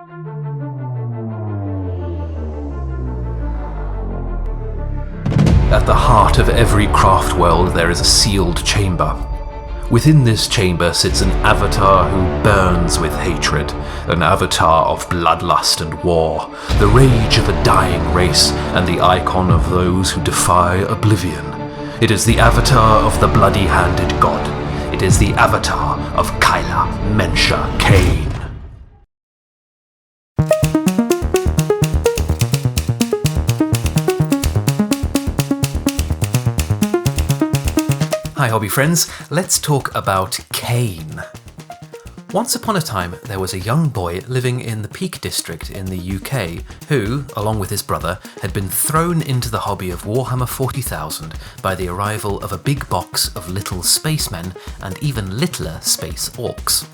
At the heart of every craft world there is a sealed chamber. Within this chamber sits an avatar who burns with hatred, an avatar of bloodlust and war, the rage of a dying race and the icon of those who defy oblivion. It is the avatar of the bloody-handed god. It is the avatar of Khaine. Hi hobby friends, let's talk about Khaine. Once upon a time there was a young boy living in the Peak District in the UK who, along with his brother, had been thrown into the hobby of Warhammer 40,000 by the arrival of a big box of little spacemen and even littler space orcs.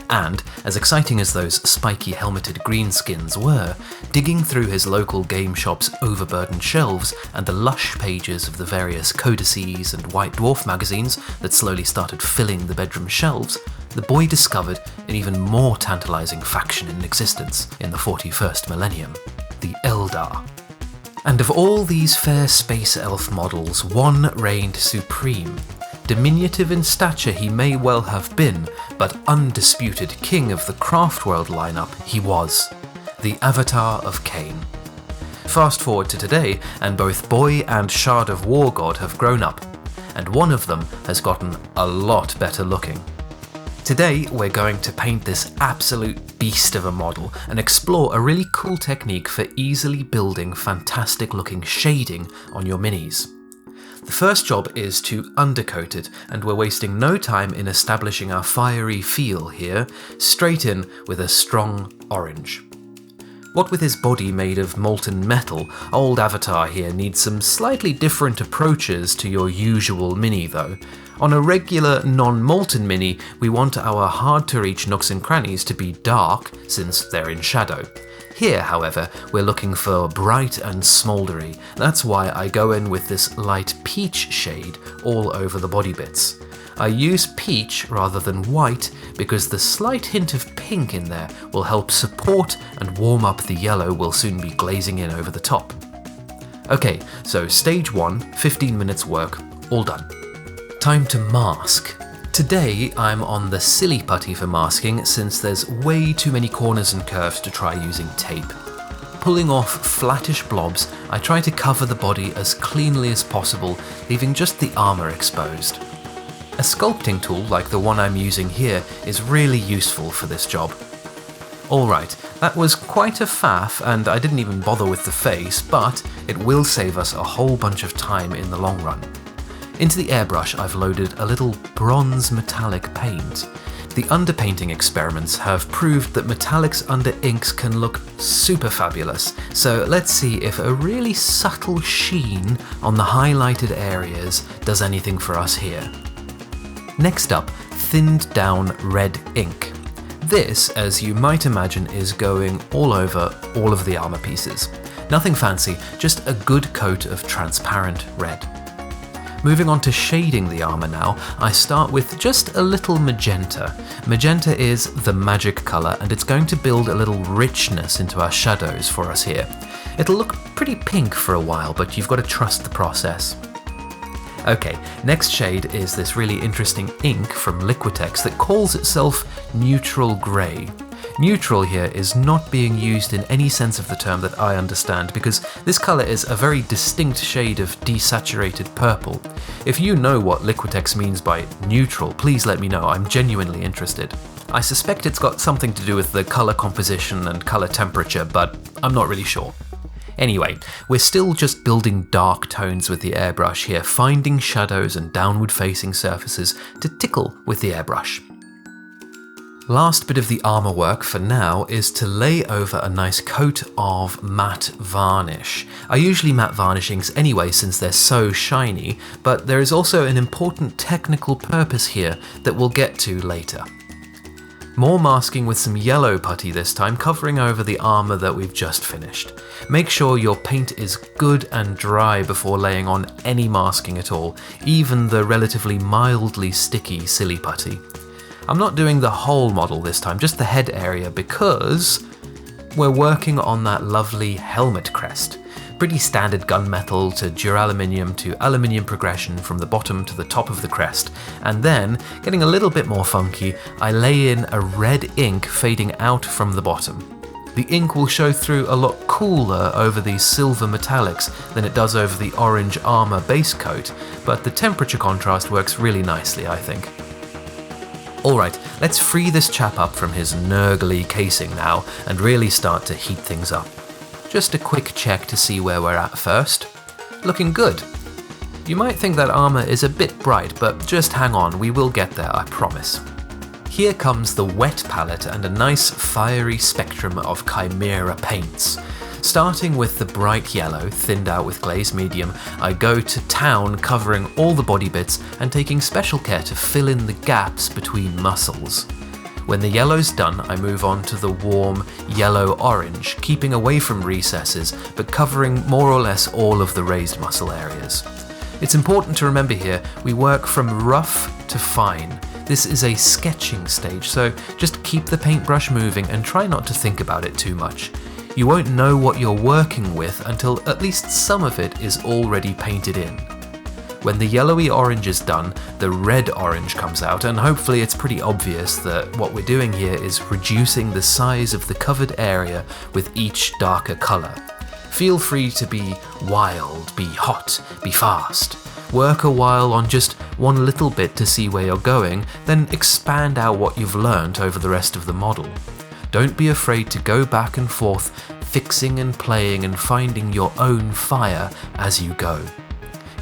And, as exciting as those spiky helmeted greenskins were, digging through his local game shop's overburdened shelves and the lush pages of the various codices and White Dwarf magazines that slowly started filling the bedroom shelves, the boy discovered an even more tantalizing faction in existence in the 41st millennium, the Eldar. And of all these fair space elf models, one reigned supreme. Diminutive in stature he may well have been, but undisputed king of the Craftworld lineup he was, the Avatar of Khaine. Fast forward to today, and both boy and Shard of War God have grown up, and one of them has gotten a lot better looking. Today we're going to paint this absolute beast of a model and explore a really cool technique for easily building fantastic looking shading on your minis. The first job is to undercoat it, and we're wasting no time in establishing our fiery feel here, straight in with a strong orange. What with his body made of molten metal, old Avatar here needs some slightly different approaches to your usual mini though. On a regular non-molten mini, we want our hard-to-reach nooks and crannies to be dark, since they're in shadow. Here, however, we're looking for bright and smouldery. That's why I go in with this light peach shade all over the body bits. I use peach rather than white because the slight hint of pink in there will help support and warm up the yellow we'll soon be glazing in over the top. Okay, so stage 1, 15 minutes work, all done. Time to mask. Today I'm on the silly putty for masking since there's way too many corners and curves to try using tape. Pulling off flattish blobs, I try to cover the body as cleanly as possible, leaving just the armour exposed. A sculpting tool like the one I'm using here is really useful for this job. Alright, that was quite a faff and I didn't even bother with the face, but it will save us a whole bunch of time in the long run. Into the airbrush I've loaded a little bronze metallic paint. The underpainting experiments have proved that metallics under inks can look super fabulous, so let's see if a really subtle sheen on the highlighted areas does anything for us here. Next up, thinned down red ink. This, as you might imagine, is going all over all of the armour pieces. Nothing fancy, just a good coat of transparent red. Moving on to shading the armour now, I start with just a little magenta. Magenta is the magic colour and it's going to build a little richness into our shadows for us here. It'll look pretty pink for a while, but you've got to trust the process. Okay, next shade is this really interesting ink from Liquitex that calls itself Neutral Grey. Neutral here is not being used in any sense of the term that I understand because this colour is a very distinct shade of desaturated purple. If you know what Liquitex means by neutral, please let me know, I'm genuinely interested. I suspect it's got something to do with the colour composition and colour temperature, but I'm not really sure. Anyway, we're still just building dark tones with the airbrush here, finding shadows and downward facing surfaces to tickle with the airbrush. Last bit of the armour work for now is to lay over a nice coat of matte varnish. I usually matte varnishings anyway since they're so shiny, but there is also an important technical purpose here that we'll get to later. More masking with some yellow putty this time, covering over the armour that we've just finished. Make sure your paint is good and dry before laying on any masking at all, even the relatively mildly sticky silly putty. I'm not doing the whole model this time, just the head area, because we're working on that lovely helmet crest. Pretty standard gunmetal to duraluminum to aluminium progression from the bottom to the top of the crest, and then, getting a little bit more funky, I lay in a red ink fading out from the bottom. The ink will show through a lot cooler over these silver metallics than it does over the orange armor base coat, but the temperature contrast works really nicely, I think. Alright, let's free this chap up from his nurgly casing now and really start to heat things up. Just a quick check to see where we're at first. Looking good. You might think that armor is a bit bright, but just hang on, we will get there, I promise. Here comes the wet palette and a nice fiery spectrum of Chimera paints. Starting with the bright yellow, thinned out with glaze medium, I go to town covering all the body bits and taking special care to fill in the gaps between muscles. When the yellow's done, I move on to the warm yellow-orange, keeping away from recesses, but covering more or less all of the raised muscle areas. It's important to remember here, we work from rough to fine. This is a sketching stage, so just keep the paintbrush moving and try not to think about it too much. You won't know what you're working with until at least some of it is already painted in. When the yellowy orange is done, the red orange comes out, and hopefully it's pretty obvious that what we're doing here is reducing the size of the covered area with each darker colour. Feel free to be wild, be hot, be fast. Work a while on just one little bit to see where you're going, then expand out what you've learnt over the rest of the model. Don't be afraid to go back and forth, fixing and playing and finding your own fire as you go.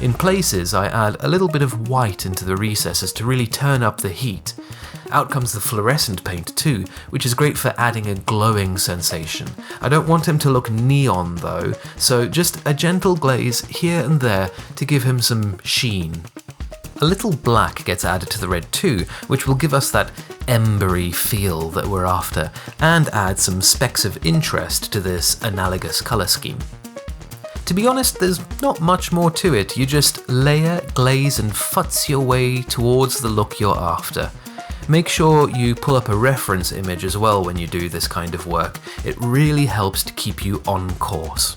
In places, I add a little bit of white into the recesses to really turn up the heat. Out comes the fluorescent paint too, which is great for adding a glowing sensation. I don't want him to look neon though, so just a gentle glaze here and there to give him some sheen. A little black gets added to the red too, which will give us that embery feel that we're after, and add some specks of interest to this analogous colour scheme. To be honest, there's not much more to it, you just layer, glaze and futz your way towards the look you're after. Make sure you pull up a reference image as well when you do this kind of work, it really helps to keep you on course.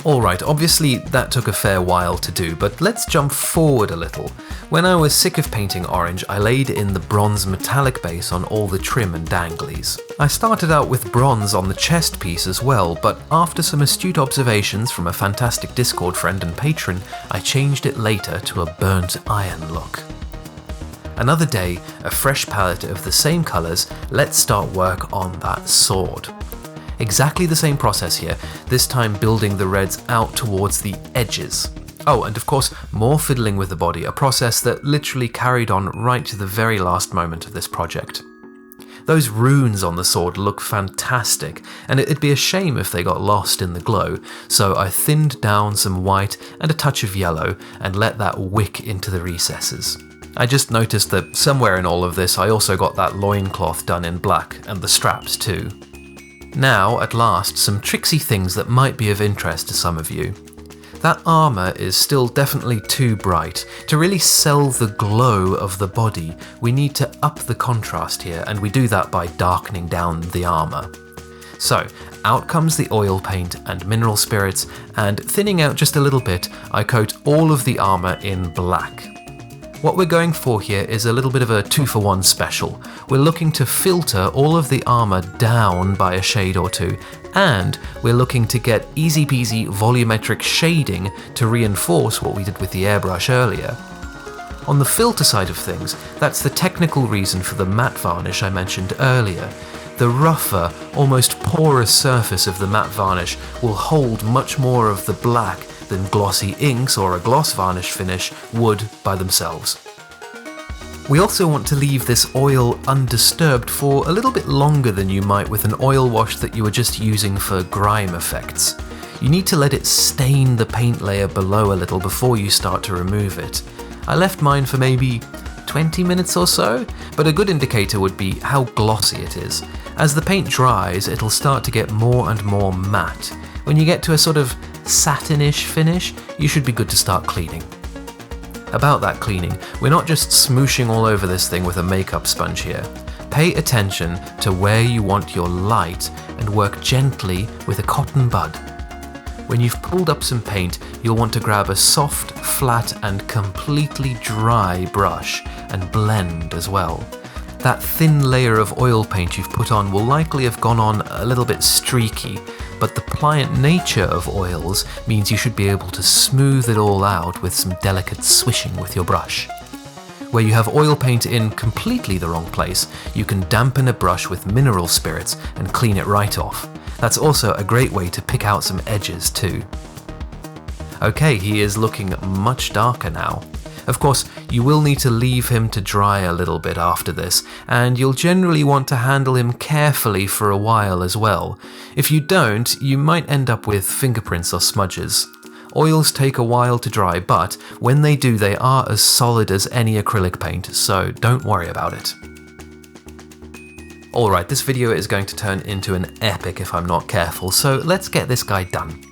Alright, obviously that took a fair while to do, but let's jump forward a little. When I was sick of painting orange, I laid in the bronze metallic base on all the trim and danglies. I started out with bronze on the chest piece as well, but after some astute observations from a fantastic Discord friend and patron, I changed it later to a burnt iron look. Another day, a fresh palette of the same colours, let's start work on that sword. Exactly the same process here, this time building the reds out towards the edges. Oh, and of course, more fiddling with the body, a process that literally carried on right to the very last moment of this project. Those runes on the sword look fantastic, and it'd be a shame if they got lost in the glow, so I thinned down some white and a touch of yellow and let that wick into the recesses. I just noticed that somewhere in all of this I also got that loincloth done in black, and the straps too. Now, at last, some tricksy things that might be of interest to some of you. That armour is still definitely too bright. To really sell the glow of the body, we need to up the contrast here, and we do that by darkening down the armour. So, out comes the oil paint and mineral spirits, and thinning out just a little bit, I coat all of the armour in black. What we're going for here is a little bit of a 2-for-1 special. We're looking to filter all of the armour down by a shade or two, and we're looking to get easy peasy volumetric shading to reinforce what we did with the airbrush earlier. On the filter side of things, that's the technical reason for the matte varnish I mentioned earlier. The rougher, almost porous surface of the matte varnish will hold much more of the black than glossy inks or a gloss varnish finish would by themselves. We also want to leave this oil undisturbed for a little bit longer than you might with an oil wash that you were just using for grime effects. You need to let it stain the paint layer below a little before you start to remove it. I left mine for maybe 20 minutes or so, but a good indicator would be how glossy it is. As the paint dries, it'll start to get more and more matte. When you get to a sort of satinish finish, you should be good to start cleaning. About that cleaning, we're not just smooshing all over this thing with a makeup sponge here. Pay attention to where you want your light and work gently with a cotton bud. When you've pulled up some paint, you'll want to grab a soft, flat and completely dry brush and blend as well. That thin layer of oil paint you've put on will likely have gone on a little bit streaky, but the pliant nature of oils means you should be able to smooth it all out with some delicate swishing with your brush. Where you have oil paint in completely the wrong place, you can dampen a brush with mineral spirits and clean it right off. That's also a great way to pick out some edges too. Okay, he is looking much darker now. Of course, you will need to leave him to dry a little bit after this, and you'll generally want to handle him carefully for a while as well. If you don't, you might end up with fingerprints or smudges. Oils take a while to dry, but when they do, they are as solid as any acrylic paint, so don't worry about it. Alright, this video is going to turn into an epic if I'm not careful, so let's get this guy done.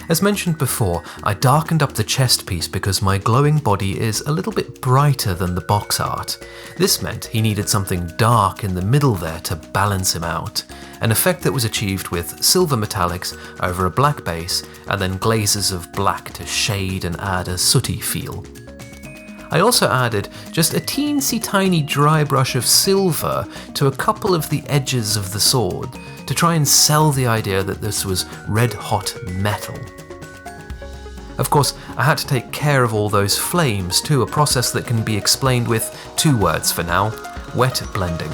As mentioned before, I darkened up the chest piece because my glowing body is a little bit brighter than the box art. This meant he needed something dark in the middle there to balance him out, an effect that was achieved with silver metallics over a black base and then glazes of black to shade and add a sooty feel. I also added just a teensy tiny dry brush of silver to a couple of the edges of the sword to try and sell the idea that this was red hot metal. Of course, I had to take care of all those flames too, a process that can be explained with 2 words for now: wet blending.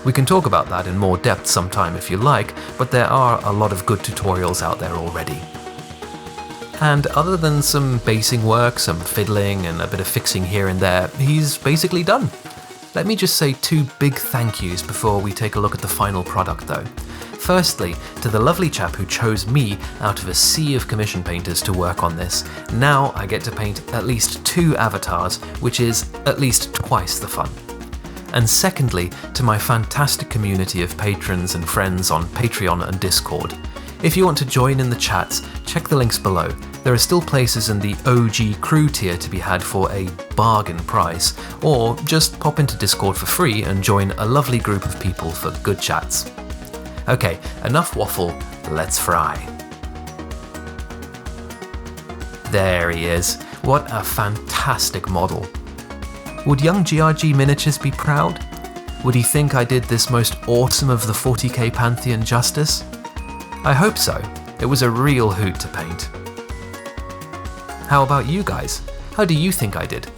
We can talk about that in more depth sometime if you like, but there are a lot of good tutorials out there already. And other than some basing work, some fiddling and a bit of fixing here and there, he's basically done. Let me just say 2 big thank yous before we take a look at the final product though. Firstly, to the lovely chap who chose me out of a sea of commission painters to work on this. Now I get to paint at least 2 avatars, which is at least twice the fun. And secondly, to my fantastic community of patrons and friends on Patreon and Discord. If you want to join in the chats, check the links below. There are still places in the OG crew tier to be had for a bargain price, or just pop into Discord for free and join a lovely group of people for good chats. Okay, enough waffle, let's fry. There he is. What a fantastic model. Would young GRG Miniatures be proud? Would he think I did this most awesome of the 40k Pantheon justice? I hope so. It was a real hoot to paint. How about you guys? How do you think I did?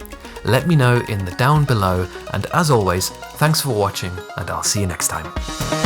Let me know in the down below, and as always, thanks for watching, and I'll see you next time.